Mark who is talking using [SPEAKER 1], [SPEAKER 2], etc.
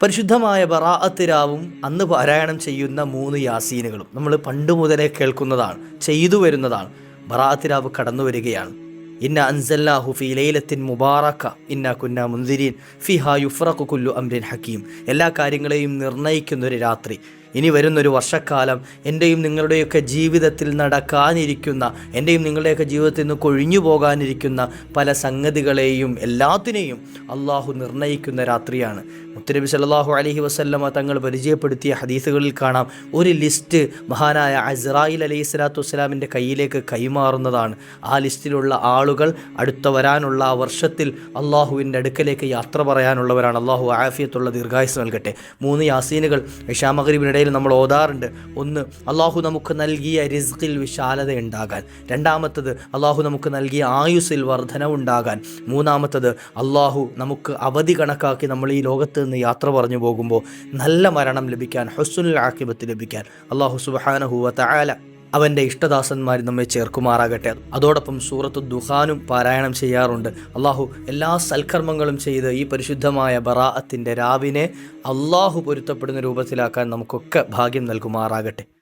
[SPEAKER 1] പരിശുദ്ധമായ ബറാഅത്ത് രാവും അന്ന് പാരായണം ചെയ്യുന്ന 3 യാസീനുകളും നമ്മൾ പണ്ട് മുതലേ കേൾക്കുന്നതാണ്, ചെയ്തു വരുന്നതാണ്. ബറാഅത്ത് രാവ് കടന്നു വരികയാണ്. ഇന്ന അൻസൽനാഹു ഫീ ലൈലത്തിൻ മുബാറക ഇന്ന കുന്നാ മുൻദിരീൻ ഫിഹാ യുഫ്റഖു കുല്ലു അംരിൻ ഹക്കീം. എല്ലാ കാര്യങ്ങളെയും നിർണ്ണയിക്കുന്നൊരു രാത്രി. ഇനി വരുന്നൊരു വർഷക്കാലം എൻ്റെയും നിങ്ങളുടെയൊക്കെ ജീവിതത്തിൽ നടക്കാനിരിക്കുന്ന, എൻ്റെയും നിങ്ങളുടെയൊക്കെ ജീവിതത്തിൽ നിന്ന് കൊഴിഞ്ഞു പോകാനിരിക്കുന്ന പല സംഗതികളെയും എല്ലാത്തിനെയും അള്ളാഹു നിർണ്ണയിക്കുന്ന രാത്രിയാണ്. മുത്തുനബി സല്ലല്ലാഹു അലൈഹി വസല്ലമ തങ്ങൾ പരിചയപ്പെടുത്തിയ ഹദീസുകളിൽ കാണാം, ഒരു ലിസ്റ്റ് മഹാനായ അസ്രായിൽ അലൈഹി സ്വലാത്തു വസ്സലാമിൻ്റെ കയ്യിലേക്ക് കൈമാറുന്നതാണ്. ആ ലിസ്റ്റിലുള്ള ആളുകൾ അടുത്ത വരാനുള്ള ആ വർഷത്തിൽ അള്ളാഹുവിൻ്റെ അടുക്കലേക്ക് യാത്ര പറയാനുള്ളവരാണ്. അള്ളാഹു ആഫിയത്തുള്ള ദീർഘായുസ് നൽകട്ടെ. 3 യാസീനുകൾ ഇശാ മഗ്രിബിനിടയിൽ നമ്മൾ ഓതാറുണ്ട്. ഒന്ന്, അള്ളാഹു നമുക്ക് നൽകിയ റിസ്ഖിൽ വിശാലത ഉണ്ടാകാൻ. രണ്ടാമത്തത്, അള്ളാഹു നമുക്ക് നൽകിയ ആയുസ്സിൽ വർധനവുണ്ടാകാൻ. മൂന്നാമത്തത്, അള്ളാഹു നമുക്ക് അവധി കണക്കാക്കി നമ്മൾ ഈ ലോകത്ത് നിന്ന് യാത്ര പറഞ്ഞു പോകുമ്പോൾ നല്ല മരണം ലഭിക്കാൻ, ഹുസ്നുൽ ആഖിബത്ത് ലഭിക്കാൻ അള്ളാഹു സുബ്ഹാനഹു വ തആല അവൻ്റെ ഇഷ്ടദാസന്മാർ നമ്മെ ചേർക്കുമാറാകട്ടെ. അതോടൊപ്പം സൂറത്തു ദുഖാനും പാരായണം ചെയ്യാറുണ്ട്. അള്ളാഹു എല്ലാ സൽക്കർമ്മങ്ങളും ചെയ്ത് ഈ പരിശുദ്ധമായ ബറാഅത്തിൻ്റെ രാവിനെ അള്ളാഹു പൊരുത്തപ്പെടുന്ന രൂപത്തിലാക്കാൻ നമുക്കൊക്കെ ഭാഗ്യം നൽകുമാറാകട്ടെ.